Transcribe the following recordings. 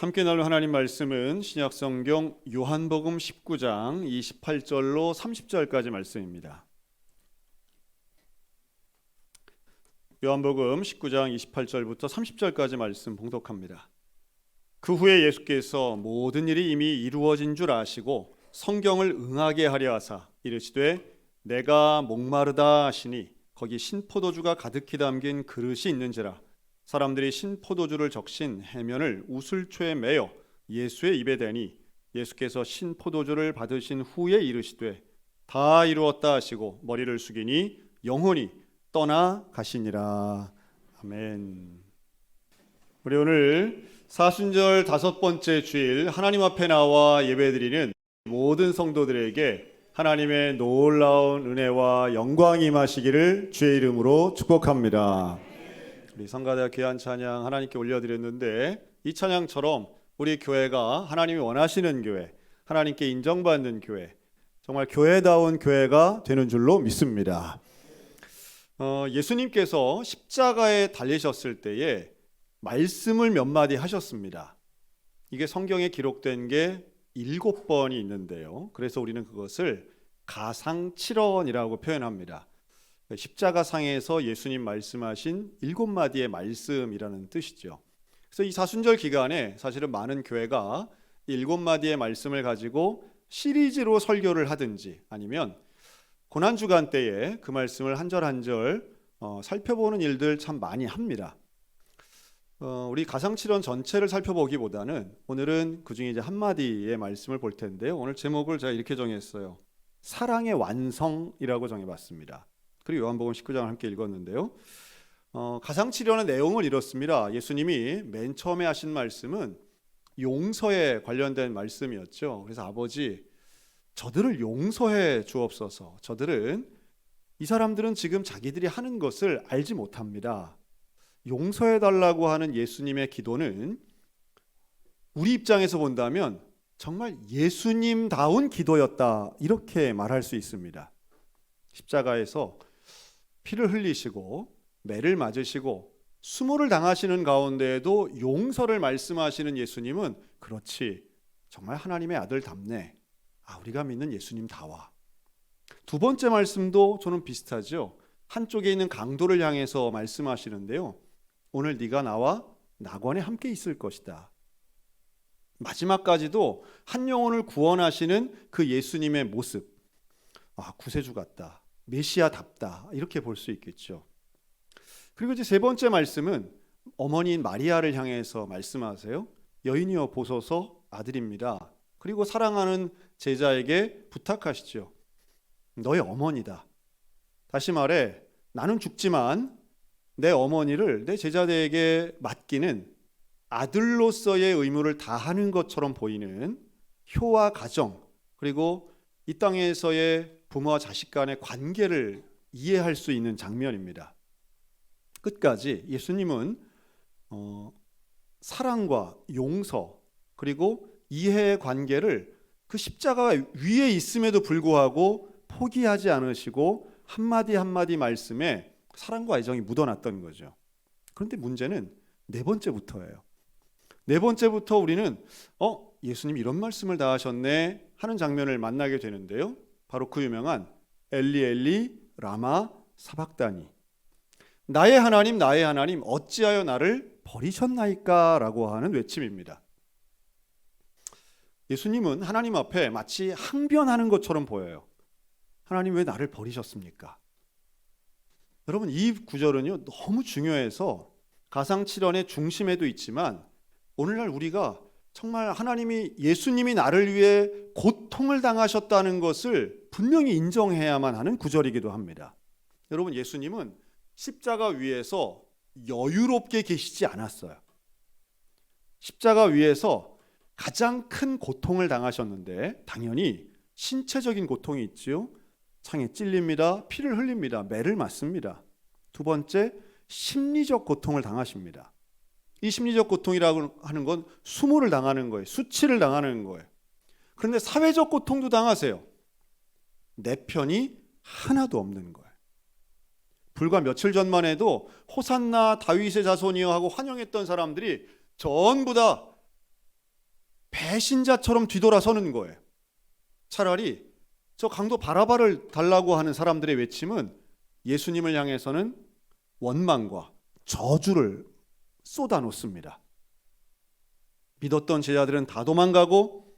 함께 나눌 하나님 말씀은 신약성경 요한복음 19장 28절로 30절까지 말씀입니다. 요한복음 19장 28절부터 30절까지 말씀 봉독합니다. 그 후에 예수께서 모든 일이 이미 이루어진 줄 아시고 성경을 응하게 하려 하사 이르시되 내가 목마르다 하시니 거기 신포도주가 가득히 담긴 그릇이 있는지라. 사람들이 신포도주를 적신 해면을 우슬초에 매어 예수의 입에 대니 예수께서 신포도주를 받으신 후에 이르시되 다 이루었다 하시고 머리를 숙이니 영혼이 떠나 가시니라. 아멘. 우리 오늘 사순절 5번째 주일 하나님 앞에 나와 예배드리는 모든 성도들에게 하나님의 놀라운 은혜와 영광이 임하시기를 주의 이름으로 축복합니다. 우리 성가대 귀한 찬양 하나님께 올려드렸는데 이 찬양처럼 우리 교회가 하나님이 원하시는 교회, 하나님께 인정받는 교회, 정말 교회다운 교회가 되는 줄로 믿습니다. 예수님께서 십자가에 달리셨을 때에 말씀을 몇 마디 하셨습니다. 이게 성경에 기록된 게 7번이 있는데요. 그래서 우리는 그것을 가상칠언이라고 표현합니다. 십자가상에서 예수님 말씀하신 7마디의 말씀이라는 뜻이죠. 그래서 이 사순절 기간에 사실은 많은 교회가 7마디의 말씀을 가지고 시리즈로 설교를 하든지 아니면 고난주간 때에 그 말씀을 한 절 한 절 살펴보는 일들 참 많이 합니다. 우리 가상칠언 전체를 살펴보기보다는 오늘은 그중에 이제 한마디의 말씀을 볼 텐데요. 오늘 제목을 제가 이렇게 정했어요. 사랑의 완성이라고 정해봤습니다. 그리고 요한복음 19장을 함께 읽었는데요. 가상칠언의 내용을 이렇습니다. 예수님이 맨 처음에 하신 말씀은 용서에 관련된 말씀이었죠. 그래서 아버지, 저들을 용서해 주옵소서. 이 사람들은 지금 자기들이 하는 것을 알지 못합니다. 용서해 달라고 하는 예수님의 기도는 우리 입장에서 본다면 정말 예수님다운 기도였다, 이렇게 말할 수 있습니다. 십자가에서 피를 흘리시고 매를 맞으시고 수모를 당하시는 가운데에도 용서를 말씀하시는 예수님은 그렇지, 정말 하나님의 아들답네. 우리가 믿는 예수님다와. 두 번째 말씀도 저는 비슷하죠. 한쪽에 있는 강도를 향해서 말씀하시는데요. 오늘 네가 나와 낙원에 함께 있을 것이다. 마지막까지도 한 영혼을 구원하시는 그 예수님의 모습, 구세주 같다, 메시아답다, 이렇게 볼 수 있겠죠. 그리고 이제 세 번째 말씀은 어머니인 마리아를 향해서 말씀하세요. 여인이여 보소서 아들입니다. 그리고 사랑하는 제자에게 부탁하시죠. 너의 어머니다. 다시 말해 나는 죽지만 내 어머니를 내 제자들에게 맡기는 아들로서의 의무를 다하는 것처럼 보이는 효와 가정, 그리고 이 땅에서의 부모와 자식 간의 관계를 이해할 수 있는 장면입니다. 끝까지 예수님은 사랑과 용서 그리고 이해의 관계를 그 십자가 위에 있음에도 불구하고 포기하지 않으시고 한마디 한마디 말씀에 사랑과 애정이 묻어났던 거죠. 그런데 문제는 네 번째부터예요. 네 번째부터 우리는 예수님 이런 말씀을 다 하셨네 하는 장면을 만나게 되는데요. 바로 그 유명한 엘리 엘리 라마 사박다니, 나의 하나님 어찌하여 나를 버리셨나이까 라고 하는 외침입니다. 예수님은 하나님 앞에 마치 항변하는 것처럼 보여요. 하나님 왜 나를 버리셨습니까? 여러분, 이 구절은요 너무 중요해서 가상칠언의 중심에도 있지만 오늘날 우리가 정말 하나님이 예수님이 나를 위해 고통을 당하셨다는 것을 분명히 인정해야만 하는 구절이기도 합니다. 여러분, 예수님은 십자가 위에서 여유롭게 계시지 않았어요. 십자가 위에서 가장 큰 고통을 당하셨는데 당연히 신체적인 고통이 있지요. 창에 찔립니다. 피를 흘립니다. 매를 맞습니다. 두 번째, 심리적 고통을 당하십니다. 이 심리적 고통이라고 하는 건 수모를 당하는 거예요. 수치를 당하는 거예요. 그런데 사회적 고통도 당하세요. 내 편이 하나도 없는 거예요. 불과 며칠 전만 해도 호산나 다윗의 자손이여 하고 환영했던 사람들이 전부 다 배신자처럼 뒤돌아서는 거예요. 차라리 저 강도 바라바를 달라고 하는 사람들의 외침은 예수님을 향해서는 원망과 저주를 쏟아놓습니다. 믿었던 제자들은 다 도망가고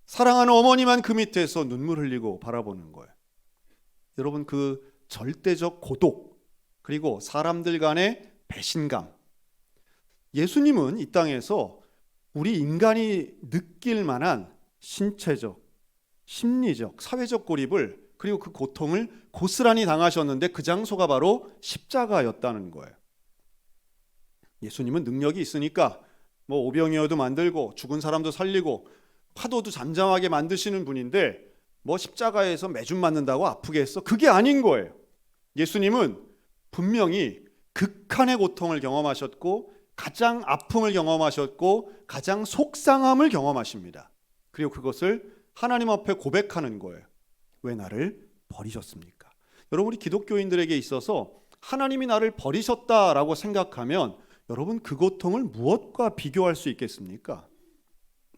사랑하는 어머니만 그 밑에서 눈물 흘리고 바라보는 거예요. 여러분, 그 절대적 고독, 그리고 사람들 간의 배신감. 예수님은 이 땅에서 우리 인간이 느낄 만한 신체적, 심리적, 사회적 고립을, 그리고 그 고통을 고스란히 당하셨는데 그 장소가 바로 십자가였다는 거예요. 예수님은 능력이 있으니까 뭐 오병이어도 만들고 죽은 사람도 살리고 파도도 잠잠하게 만드시는 분인데 뭐 십자가에서 매줌 맞는다고 아프게 했어? 그게 아닌 거예요. 예수님은 분명히 극한의 고통을 경험하셨고 가장 아픔을 경험하셨고 가장 속상함을 경험하십니다. 그리고 그것을 하나님 앞에 고백하는 거예요. 왜 나를 버리셨습니까? 여러분, 우리 기독교인들에게 있어서 하나님이 나를 버리셨다라고 생각하면 여러분, 그 고통을 무엇과 비교할 수 있겠습니까?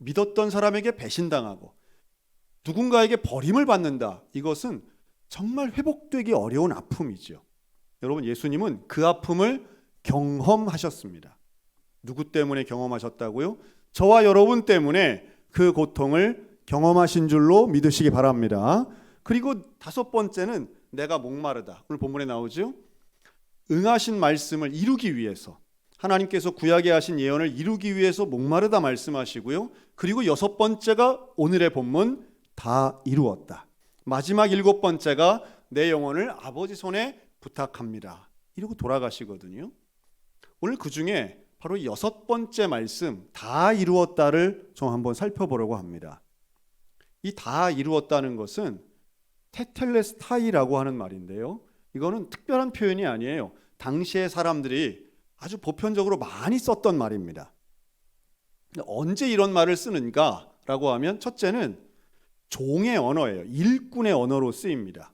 믿었던 사람에게 배신당하고 누군가에게 버림을 받는다. 이것은 정말 회복되기 어려운 아픔이죠. 여러분, 예수님은 그 아픔을 경험하셨습니다. 누구 때문에 경험하셨다고요? 저와 여러분 때문에 그 고통을 경험하신 줄로 믿으시기 바랍니다. 그리고 다섯 번째는 내가 목마르다. 오늘 본문에 나오죠? 응하신 말씀을 이루기 위해서, 하나님께서 구약에 하신 예언을 이루기 위해서 목마르다 말씀하시고요. 그리고 여섯 번째가 오늘의 본문 다 이루었다. 마지막 일곱 번째가 내 영혼을 아버지 손에 부탁합니다. 이러고 돌아가시거든요. 오늘 그 중에 바로 여섯 번째 말씀 다 이루었다를 좀 한번 살펴보려고 합니다. 이 다 이루었다는 것은 테텔레스타이라고 하는 말인데요. 이거는 특별한 표현이 아니에요. 당시의 사람들이 아주 보편적으로 많이 썼던 말입니다. 언제 이런 말을 쓰는가라고 하면 첫째는 종의 언어예요. 일꾼의 언어로 쓰입니다.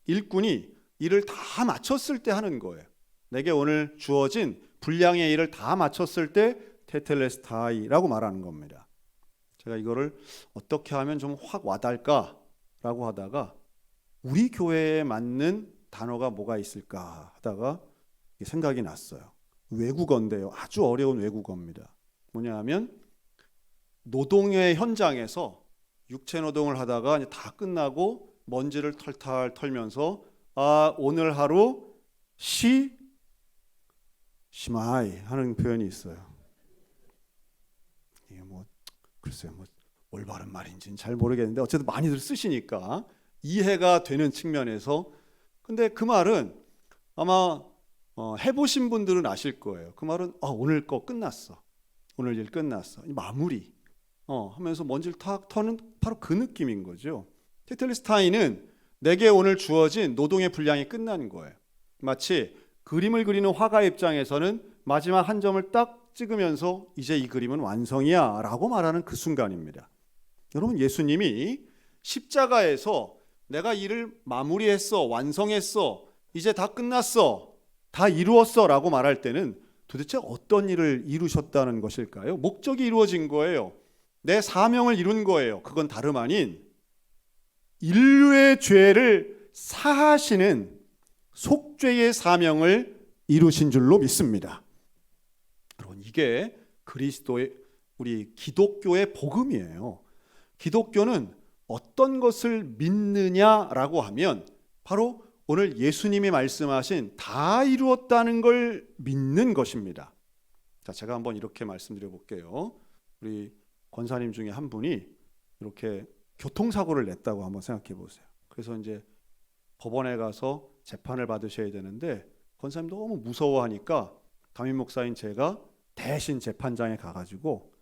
일꾼이 일을 다 마쳤을 때 하는 거예요. 내게 오늘 주어진 분량의 일을 다 마쳤을 때 테텔레스타이라고 말하는 겁니다. 제가 이거를 어떻게 하면 좀 확 와닿을까라고 하다가 우리 교회에 맞는 단어가 뭐가 있을까 하다가 생각이 났어요. 외국어인데요. 아주 어려운 외국어입니다. 뭐냐 하면 노동의 현장에서 육체 노동을 하다가 이제 다 끝나고 먼지를 털털 털면서 오늘 하루 시마이 하는 표현이 있어요. 이게 글쎄요, 올바른 말인지는 잘 모르겠는데 어쨌든 많이들 쓰시니까 이해가 되는 측면에서. 근데 그 말은 아마 해보신 분들은 아실 거예요. 그 말은 오늘 거 끝났어, 오늘 일 끝났어, 마무리 하면서 먼지를 탁 터는 바로 그 느낌인 거죠. 테텔레스타이는 내게 오늘 주어진 노동의 분량이 끝난 거예요. 마치 그림을 그리는 화가 입장에서는 마지막 한 점을 딱 찍으면서 이제 이 그림은 완성이야 라고 말하는 그 순간입니다. 여러분, 예수님이 십자가에서 내가 일을 마무리했어, 완성했어, 이제 다 끝났어, 다 이루었어 라고 말할 때는 도대체 어떤 일을 이루셨다는 것일까요? 목적이 이루어진 거예요. 내 사명을 이룬 거예요. 그건 다름 아닌 인류의 죄를 사하시는 속죄의 사명을 이루신 줄로 믿습니다. 여러분, 이게 그리스도의, 우리 기독교의 복음이에요. 기독교는 어떤 것을 믿느냐라고 하면 바로 오늘 예수님이 말씀하신 다 이루었다는 걸 믿는 것입니다. 자, 제가 한번 이렇게 말씀드려 볼게요. 우리 권사님 중에 한 분이 이렇게 교통사고를 냈다고 한번 생각해 보세요. 그래서 이제 법원에 가서 재판을 받으셔야 되는데 권사님 너무 무서워하니까 담임 목사인 제가 대신 재판장에 가가지고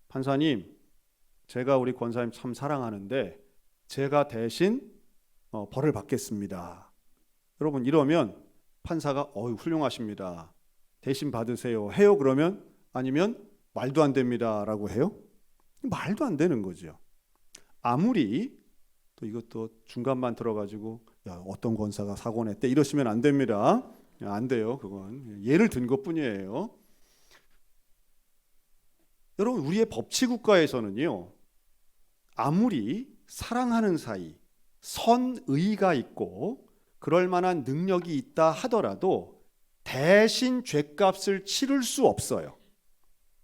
판사님, 제가 우리 권사님 참 사랑하는데 제가 대신 벌을 받겠습니다. 여러분, 이러면 판사가 훌륭하십니다, 대신 받으세요 해요? 그러면 아니면 말도 안 됩니다 라고 해요? 말도 안 되는 거죠. 아무리 또 이것도 중간만 들어가지고 어떤 권사가 사고 냈대 이러시면 안 됩니다. 안 돼요. 그건 예를 든 것뿐이에요. 여러분, 우리의 법치국가에서는요, 아무리 사랑하는 사이, 선의가 있고 그럴 만한 능력이 있다 하더라도 대신 죄값을 치를 수 없어요.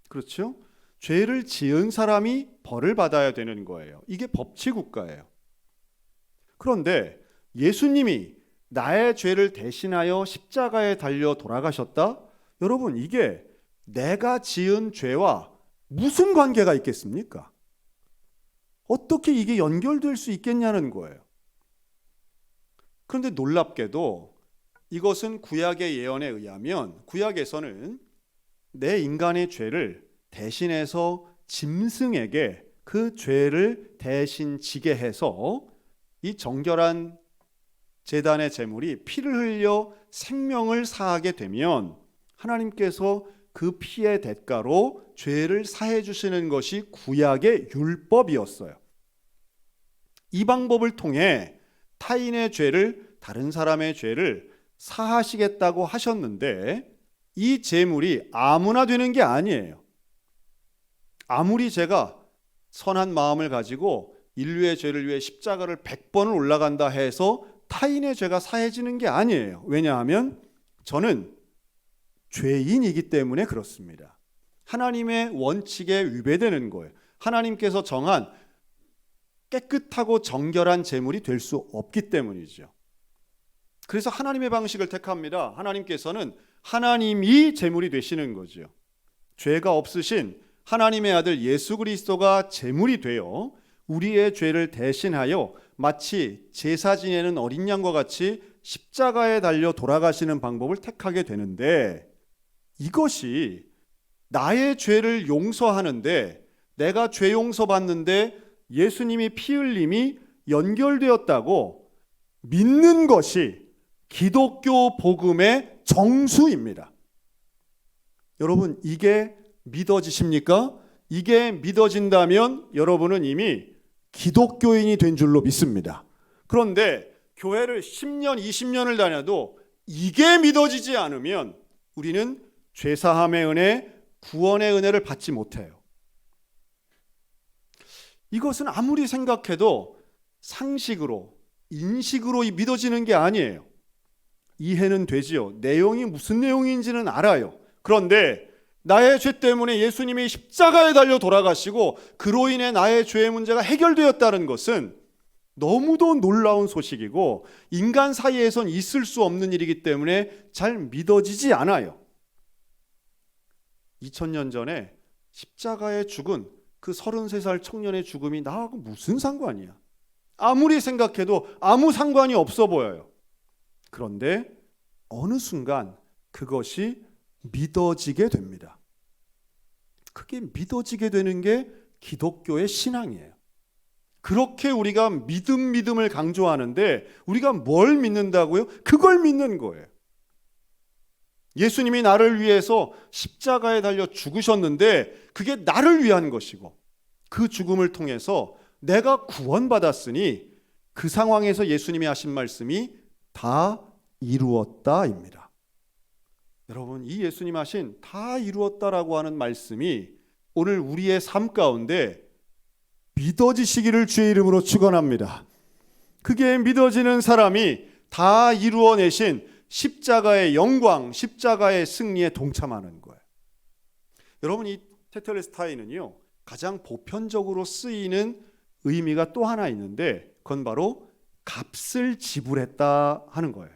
그렇죠? 죄를 지은 사람이 벌을 받아야 되는 거예요. 이게 법치국가예요. 그런데 예수님이 나의 죄를 대신하여 십자가에 달려 돌아가셨다? 여러분, 이게 내가 지은 죄와 무슨 관계가 있겠습니까? 어떻게 이게 연결될 수 있겠냐는 거예요. 그런데 놀랍게도 이것은 구약의 예언에 의하면 구약에서는 내 인간의 죄를 대신해서 짐승에게 그 죄를 대신 지게 해서 이 정결한 제단의 제물이 피를 흘려 생명을 사하게 되면 하나님께서 그 피의 대가로 죄를 사해 주시는 것이 구약의 율법이었어요. 이 방법을 통해 타인의 죄를, 다른 사람의 죄를 사하시겠다고 하셨는데 이 제물이 아무나 되는 게 아니에요. 아무리 제가 선한 마음을 가지고 인류의 죄를 위해 십자가를 100번을 올라간다 해서 타인의 죄가 사해지는 게 아니에요. 왜냐하면 저는 죄인이기 때문에 그렇습니다. 하나님의 원칙에 위배되는 거예요. 하나님께서 정한 깨끗하고 정결한 제물이 될 수 없기 때문이죠. 그래서 하나님의 방식을 택합니다. 하나님께서는 하나님이 제물이 되시는 거죠. 죄가 없으신 하나님의 아들 예수 그리스도가 제물이 되어 우리의 죄를 대신하여 마치 제사 지내는 어린 양과 같이 십자가에 달려 돌아가시는 방법을 택하게 되는데, 이것이 나의 죄를 용서하는데, 내가 죄 용서받는데 예수님이 피 흘림이 연결되었다고 믿는 것이 기독교 복음의 정수입니다. 여러분, 이게 믿어지십니까? 이게 믿어진다면 여러분은 이미 기독교인이 된 줄로 믿습니다. 그런데 교회를 10년, 20년을 다녀도 이게 믿어지지 않으면 우리는 죄사함의 은혜, 구원의 은혜를 받지 못해요. 이것은 아무리 생각해도 상식으로, 인식으로 믿어지는 게 아니에요. 이해는 되지요. 내용이 무슨 내용인지는 알아요. 그런데 나의 죄 때문에 예수님이 십자가에 달려 돌아가시고 그로 인해 나의 죄의 문제가 해결되었다는 것은 너무도 놀라운 소식이고 인간 사이에선 있을 수 없는 일이기 때문에 잘 믿어지지 않아요. 2000년 전에 십자가에 죽은 그 33살 청년의 죽음이 나하고 무슨 상관이야? 아무리 생각해도 아무 상관이 없어 보여요. 그런데 어느 순간 그것이 믿어지게 됩니다. 그게 믿어지게 되는 게 기독교의 신앙이에요. 그렇게 우리가 믿음을 강조하는데 우리가 뭘 믿는다고요? 그걸 믿는 거예요. 예수님이 나를 위해서 십자가에 달려 죽으셨는데 그게 나를 위한 것이고 그 죽음을 통해서 내가 구원받았으니 그 상황에서 예수님이 하신 말씀이 다 이루었다입니다. 여러분, 이 예수님 하신 다 이루었다라고 하는 말씀이 오늘 우리의 삶 가운데 믿어지시기를 주의 이름으로 축원합니다. 그게 믿어지는 사람이 다 이루어내신 십자가의 영광, 십자가의 승리에 동참하는 거예요. 여러분, 이 테텔레스타이는요 가장 보편적으로 쓰이는 의미가 또 하나 있는데 그건 바로 값을 지불했다 하는 거예요.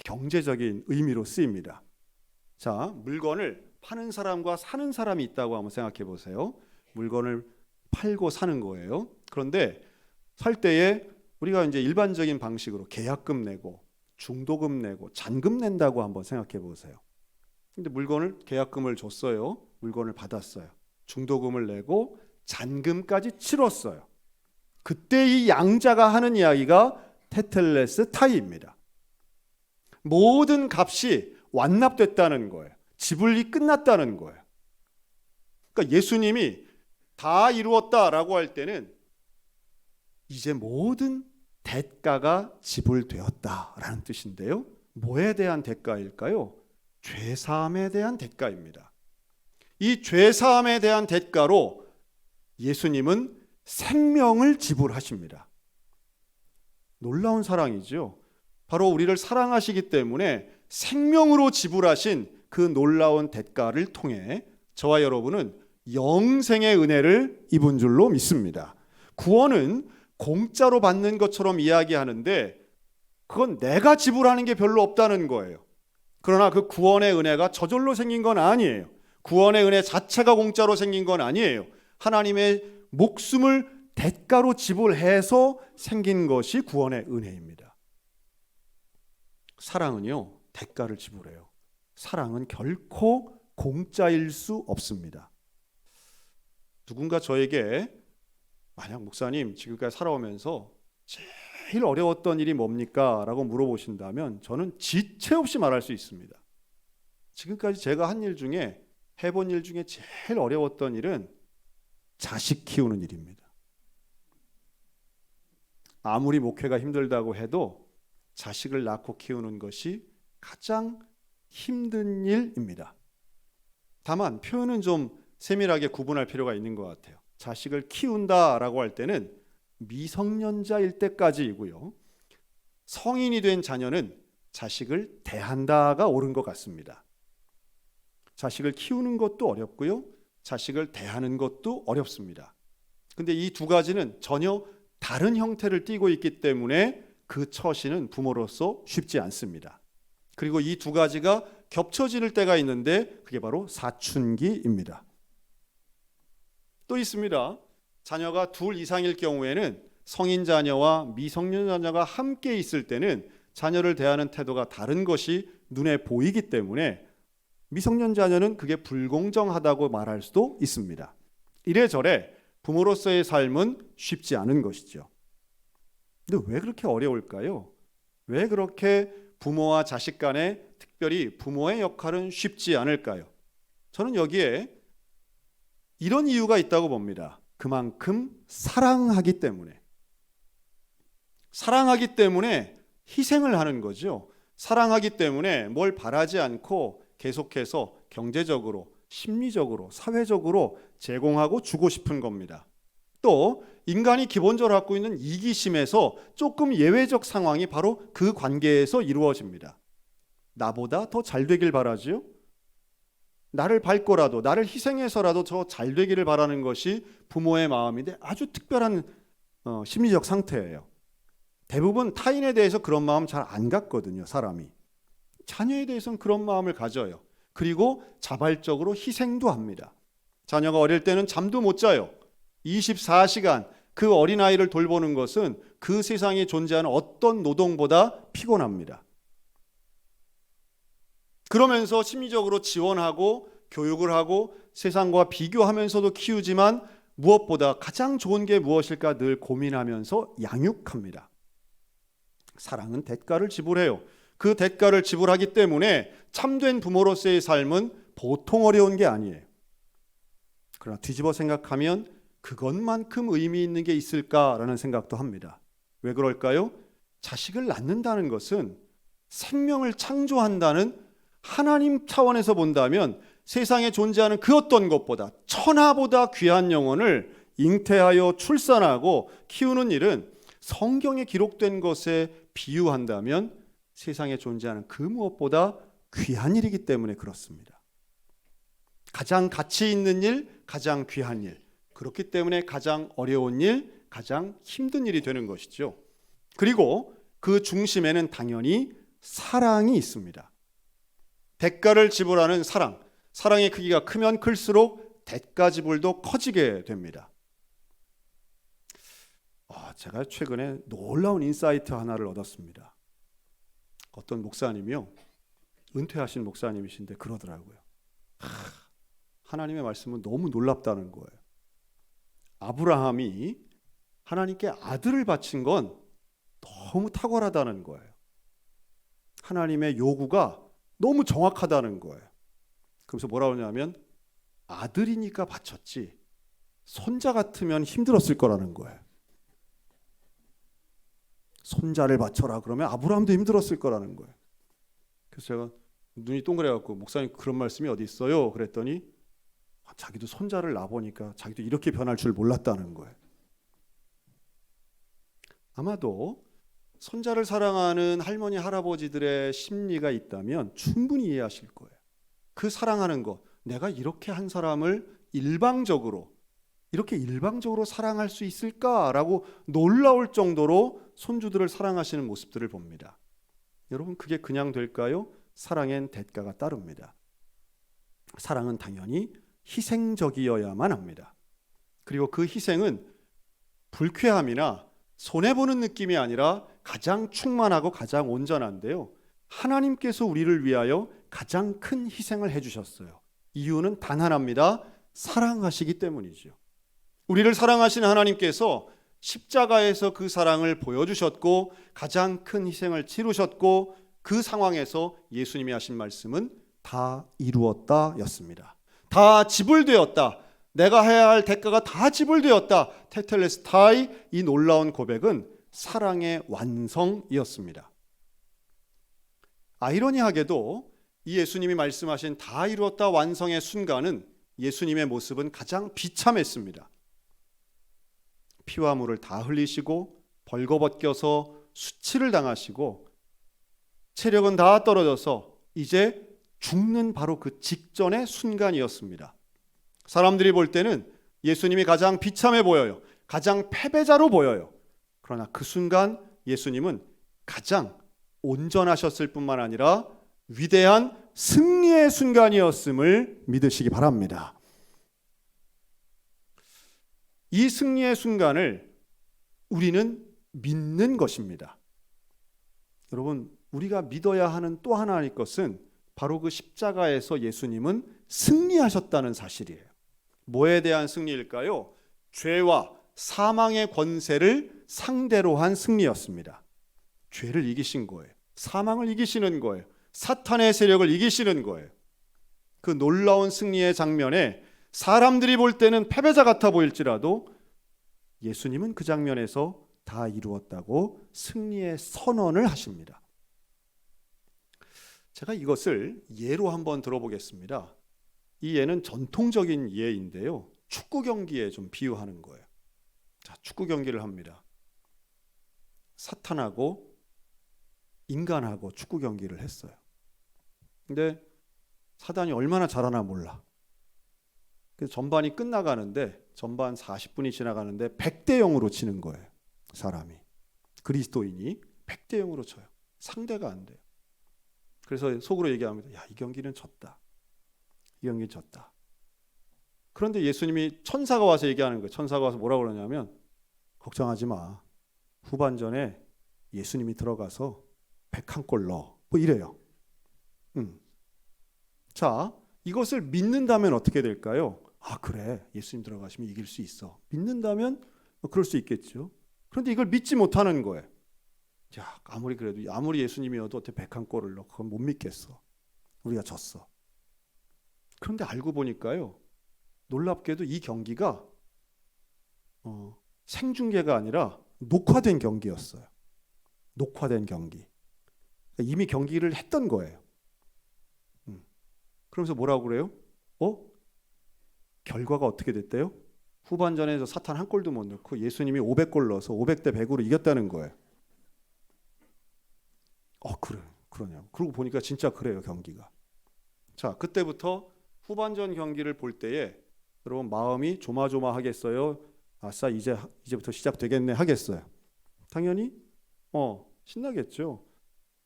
경제적인 의미로 쓰입니다. 자, 물건을 파는 사람과 사는 사람이 있다고 한번 생각해 보세요. 물건을 팔고 사는 거예요. 그런데 살 때에 우리가 이제 일반적인 방식으로 계약금 내고 중도금 내고 잔금 낸다고 한번 생각해 보세요. 근데 물건을 계약금을 줬어요. 물건을 받았어요. 중도금을 내고 잔금까지 치렀어요. 그때 이 양자가 하는 이야기가 테텔레스타이입니다. 모든 값이 완납됐다는 거예요. 지불이 끝났다는 거예요. 그러니까 예수님이 다 이루었다라고 할 때는 이제 모든 대가가 지불되었다라는 뜻인데요. 뭐에 대한 대가일까요? 죄사함에 대한 대가입니다. 이 죄사함에 대한 대가로 예수님은 생명을 지불하십니다. 놀라운 사랑이죠. 바로 우리를 사랑하시기 때문에 생명으로 지불하신 그 놀라운 대가를 통해 저와 여러분은 영생의 은혜를 입은 줄로 믿습니다. 구원은 공짜로 받는 것처럼 이야기하는데 그건 내가 지불하는 게 별로 없다는 거예요. 그러나 그 구원의 은혜가 저절로 생긴 건 아니에요. 구원의 은혜 자체가 공짜로 생긴 건 아니에요. 하나님의 목숨을 대가로 지불해서 생긴 것이 구원의 은혜입니다. 사랑은요, 대가를 지불해요. 사랑은 결코 공짜일 수 없습니다. 누군가 저에게 만약 목사님 지금까지 살아오면서 제일 어려웠던 일이 뭡니까? 라고 물어보신다면 저는 지체 없이 말할 수 있습니다. 지금까지 제가 한 일 중에 해본 일 중에 제일 어려웠던 일은 자식 키우는 일입니다. 아무리 목회가 힘들다고 해도 자식을 낳고 키우는 것이 가장 힘든 일입니다. 다만 표현은 좀 세밀하게 구분할 필요가 있는 것 같아요. 자식을 키운다라고 할 때는 미성년자일 때까지이고요. 성인이 된 자녀는 자식을 대한다가 옳은 것 같습니다. 자식을 키우는 것도 어렵고요. 자식을 대하는 것도 어렵습니다. 근데 이 두 가지는 전혀 다른 형태를 띠고 있기 때문에 그 처신은 부모로서 쉽지 않습니다. 그리고 이 두 가지가 겹쳐질 때가 있는데 그게 바로 사춘기입니다. 또 있습니다. 자녀가 둘 이상일 경우에는 성인 자녀와 미성년 자녀가 함께 있을 때는 자녀를 대하는 태도가 다른 것이 눈에 보이기 때문에 미성년 자녀는 그게 불공정하다고 말할 수도 있습니다. 이래저래 부모로서의 삶은 쉽지 않은 것이죠. 근데 왜 그렇게 어려울까요? 왜 그렇게 부모와 자식 간에 특별히 부모의 역할은 쉽지 않을까요? 저는 여기에 이런 이유가 있다고 봅니다. 그만큼 사랑하기 때문에. 사랑하기 때문에 희생을 하는 거죠. 사랑하기 때문에 뭘 바라지 않고 계속해서 경제적으로, 심리적으로, 사회적으로 제공하고 주고 싶은 겁니다. 또 인간이 기본적으로 갖고 있는 이기심에서 조금 예외적 상황이 바로 그 관계에서 이루어집니다. 나보다 더 잘 되길 바라지요. 나를 밟고라도 나를 희생해서라도 더 잘 되기를 바라는 것이 부모의 마음인데 아주 특별한 심리적 상태예요. 대부분 타인에 대해서 그런 마음 잘 안 갖거든요. 사람이. 자녀에 대해서는 그런 마음을 가져요. 그리고 자발적으로 희생도 합니다. 자녀가 어릴 때는 잠도 못 자요. 24시간 그 어린아이를 돌보는 것은 그 세상에 존재하는 어떤 노동보다 피곤합니다. 그러면서 심리적으로 지원하고 교육을 하고 세상과 비교하면서도 키우지만 무엇보다 가장 좋은 게 무엇일까 늘 고민하면서 양육합니다. 사랑은 대가를 지불해요. 그 대가를 지불하기 때문에 참된 부모로서의 삶은 보통 어려운 게 아니에요. 그러나 뒤집어 생각하면 그것만큼 의미 있는 게 있을까라는 생각도 합니다. 왜 그럴까요? 자식을 낳는다는 것은 생명을 창조한다는 하나님 차원에서 본다면 세상에 존재하는 그 어떤 것보다 천하보다 귀한 영혼을 잉태하여 출산하고 키우는 일은 성경에 기록된 것에 비유한다면 세상에 존재하는 그 무엇보다 귀한 일이기 때문에 그렇습니다. 가장 가치 있는 일, 가장 귀한 일. 그렇기 때문에 가장 어려운 일, 가장 힘든 일이 되는 것이죠. 그리고 그 중심에는 당연히 사랑이 있습니다. 대가를 지불하는 사랑. 사랑의 크기가 크면 클수록 대가 지불도 커지게 됩니다. 제가 최근에 놀라운 인사이트 하나를 얻었습니다. 어떤 목사님이요. 은퇴하신 목사님이신데 그러더라고요. 하나님의 말씀은 너무 놀랍다는 거예요. 아브라함이 하나님께 아들을 바친 건 너무 탁월하다는 거예요. 하나님의 요구가 너무 정확하다는 거예요. 그래서 뭐라고 하냐면 아들이니까 바쳤지 손자 같으면 힘들었을 거라는 거예요. 손자를 바쳐라 그러면 아브라함도 힘들었을 거라는 거예요. 그래서 제가 눈이 동그래갖고 목사님 그런 말씀이 어디 있어요? 그랬더니 자기도 손자를 낳아보니까 자기도 이렇게 변할 줄 몰랐다는 거예요. 아마도 손자를 사랑하는 할머니, 할아버지들의 심리가 있다면 충분히 이해하실 거예요. 그 사랑하는 것, 내가 이렇게 한 사람을 이렇게 일방적으로 사랑할 수 있을까라고 놀라울 정도로 손주들을 사랑하시는 모습들을 봅니다. 여러분, 그게 그냥 될까요? 사랑엔 대가가 따릅니다. 사랑은 당연히 희생적이어야만 합니다. 그리고 그 희생은 불쾌함이나 손해보는 느낌이 아니라 가장 충만하고 가장 온전한데요. 하나님께서 우리를 위하여 가장 큰 희생을 해주셨어요. 이유는 단 하나입니다. 사랑하시기 때문이죠. 우리를 사랑하시는 하나님께서 십자가에서 그 사랑을 보여주셨고 가장 큰 희생을 치르셨고 그 상황에서 예수님이 하신 말씀은 다 이루었다 였습니다. 다 지불되었다. 내가 해야 할 대가가 다 지불되었다. 테텔레스타이, 이 놀라운 고백은 사랑의 완성이었습니다. 아이러니하게도 이 예수님이 말씀하신 다 이루었다 완성의 순간은 예수님의 모습은 가장 비참했습니다. 피와 물을 다 흘리시고 벌거벗겨서 수치를 당하시고 체력은 다 떨어져서 이제 죽는 바로 그 직전의 순간이었습니다. 사람들이 볼 때는 예수님이 가장 비참해 보여요. 가장 패배자로 보여요. 그러나 그 순간 예수님은 가장 온전하셨을 뿐만 아니라 위대한 승리의 순간이었음을 믿으시기 바랍니다. 이 승리의 순간을 우리는 믿는 것입니다. 여러분, 우리가 믿어야 하는 또 하나의 것은 바로 그 십자가에서 예수님은 승리하셨다는 사실이에요. 뭐에 대한 승리일까요? 죄와 사망의 권세를 상대로 한 승리였습니다. 죄를 이기신 거예요. 사망을 이기시는 거예요. 사탄의 세력을 이기시는 거예요. 그 놀라운 승리의 장면에 사람들이 볼 때는 패배자 같아 보일지라도 예수님은 그 장면에서 다 이루었다고 승리의 선언을 하십니다. 제가 이것을 예로 한번 들어보겠습니다. 이 예는 전통적인 예인데요. 축구 경기에 좀 비유하는 거예요. 자, 축구 경기를 합니다. 사탄하고 인간하고 축구 경기를 했어요. 근데 사단이 얼마나 잘하나 몰라. 그래서 전반이 끝나가는데 전반 40분이 지나가는데 100대 0으로 치는 거예요. 사람이. 그리스도인이 100대 0으로 쳐요. 상대가 안 돼요. 그래서 속으로 얘기합니다. 야, 이 경기는 졌다. 이 경기는 졌다. 그런데 예수님이 천사가 와서 얘기하는 거예요. 천사가 와서 뭐라고 그러냐면 걱정하지 마. 후반전에 예수님이 들어가서 101골 넣어. 뭐 이래요. 자, 이것을 믿는다면 어떻게 될까요? 아, 그래. 예수님 들어가시면 이길 수 있어. 믿는다면 그럴 수 있겠죠. 그런데 이걸 믿지 못하는 거예요. 자, 아무리 예수님이어도 어떻게 101골을 넣어. 그건 못 믿겠어. 우리가 졌어. 그런데 알고 보니까요. 놀랍게도 이 경기가 생중계가 아니라 녹화된 경기였어요. 녹화된 경기. 이미 경기를 했던 거예요. 그러면서 뭐라고 그래요? 결과가 어떻게 됐대요? 후반전에서 사탄 한 골도 못 넣고 예수님이 500골 넣어서 500대 100으로 이겼다는 거예요. 그래. 그러냐고. 그러고 보니까 진짜 그래요, 경기가. 자, 그때부터 후반전 경기를 볼 때에 여러분 마음이 조마조마하겠어요? 아싸, 이제부터 시작되겠네 하겠어요? 당연히 신나겠죠.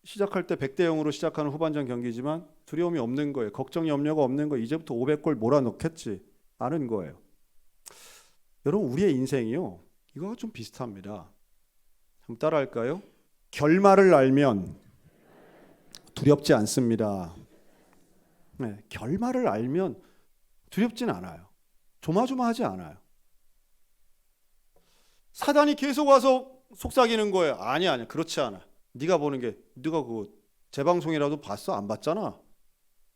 시작할 때 100대 0으로 시작하는 후반전 경기지만 두려움이 없는 거예요. 걱정 염려가 없는 거예요. 이제부터 500골 몰아넣겠지 아는 거예요. 여러분, 우리의 인생이요, 이거가 좀 비슷합니다. 한번 따라할까요? 결말을 알면 두렵지 않습니다. 네, 결말을 알면 두렵진 않아요. 조마조마하지 않아요. 사단이 계속 와서 속삭이는 거예요. 아니야, 그렇지 않아. 네가 보는 게, 네가 그 재방송이라도 봤어? 안 봤잖아.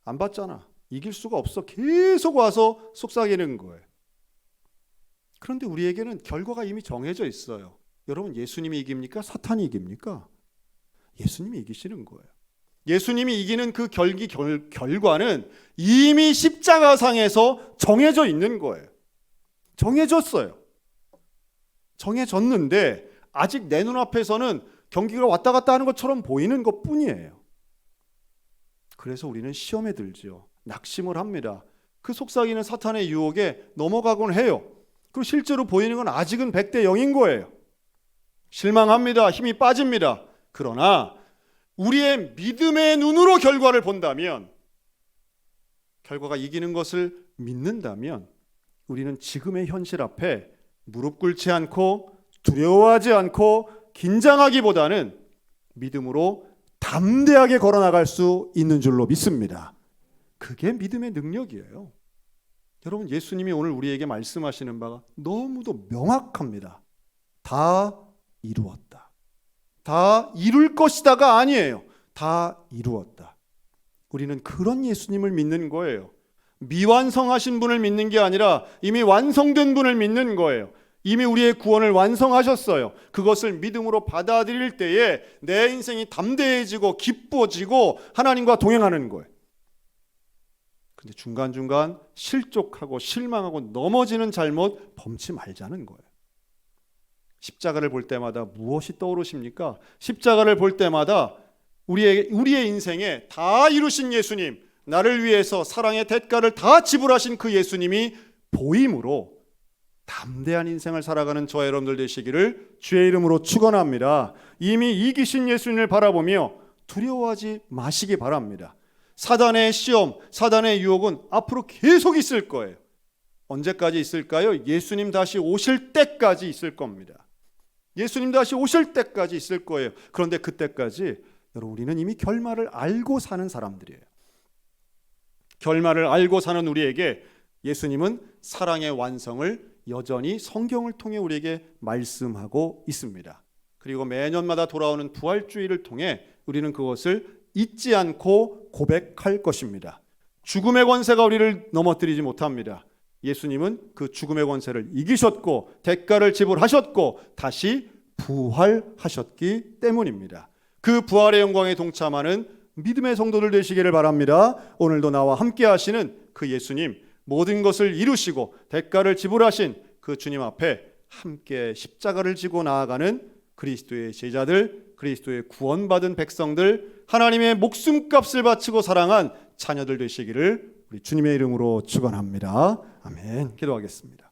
안 봤잖아. 이길 수가 없어. 계속 와서 속삭이는 거예요. 그런데 우리에게는 결과가 이미 정해져 있어요. 여러분, 예수님이 이깁니까? 사탄이 이깁니까? 예수님이 이기시는 거예요. 예수님이 이기는 그 결과는 이미 십자가상에서 정해져 있는 거예요. 정해졌어요. 정해졌는데 아직 내 눈앞에서는 경기가 왔다 갔다 하는 것처럼 보이는 것뿐이에요. 그래서 우리는 시험에 들지요. 낙심을 합니다. 그 속삭이는 사탄의 유혹에 넘어가곤 해요. 그리고 실제로 보이는 건 아직은 100대 0인 거예요. 실망합니다. 힘이 빠집니다. 그러나 우리의 믿음의 눈으로 결과를 본다면, 결과가 이기는 것을 믿는다면 우리는 지금의 현실 앞에 무릎 꿇지 않고 두려워하지 않고 긴장하기보다는 믿음으로 담대하게 걸어나갈 수 있는 줄로 믿습니다. 그게 믿음의 능력이에요. 여러분, 예수님이 오늘 우리에게 말씀하시는 바가 너무도 명확합니다. 다 이루었다. 다 이룰 것이다가 아니에요. 다 이루었다. 우리는 그런 예수님을 믿는 거예요. 미완성하신 분을 믿는 게 아니라 이미 완성된 분을 믿는 거예요. 이미 우리의 구원을 완성하셨어요. 그것을 믿음으로 받아들일 때에 내 인생이 담대해지고 기뻐지고 하나님과 동행하는 거예요. 근데 중간중간 실족하고 실망하고 넘어지는 잘못 범치 말자는 거예요. 십자가를 볼 때마다 무엇이 떠오르십니까? 십자가를 볼 때마다 우리의 인생에 다 이루신 예수님, 나를 위해서 사랑의 대가를 다 지불하신 그 예수님이 보임으로 담대한 인생을 살아가는 저와 여러분들 되시기를 주의 이름으로 축원합니다. 이미 이기신 예수님을 바라보며 두려워하지 마시기 바랍니다. 사단의 시험, 사단의 유혹은 앞으로 계속 있을 거예요. 언제까지 있을까요? 예수님 다시 오실 때까지 있을 겁니다. 예수님 다시 오실 때까지 있을 거예요. 그런데 그때까지 여러분, 우리는 이미 결말을 알고 사는 사람들이에요. 결말을 알고 사는 우리에게 예수님은 사랑의 완성을 여전히 성경을 통해 우리에게 말씀하고 있습니다. 그리고 매년마다 돌아오는 부활주의를 통해 우리는 그것을 잊지 않고 고백할 것입니다. 죽음의 권세가 우리를 넘어뜨리지 못합니다. 예수님은 그 죽음의 권세를 이기셨고 대가를 지불하셨고 다시 부활하셨기 때문입니다. 그 부활의 영광에 동참하는 믿음의 성도들 되시기를 바랍니다. 오늘도 나와 함께 하시는 그 예수님, 모든 것을 이루시고 대가를 지불하신 그 주님 앞에 함께 십자가를 지고 나아가는 그리스도의 제자들, 그리스도의 구원받은 백성들, 하나님의 목숨값을 바치고 사랑한 자녀들 되시기를 우리 주님의 이름으로 축원합니다. 아멘. 기도하겠습니다.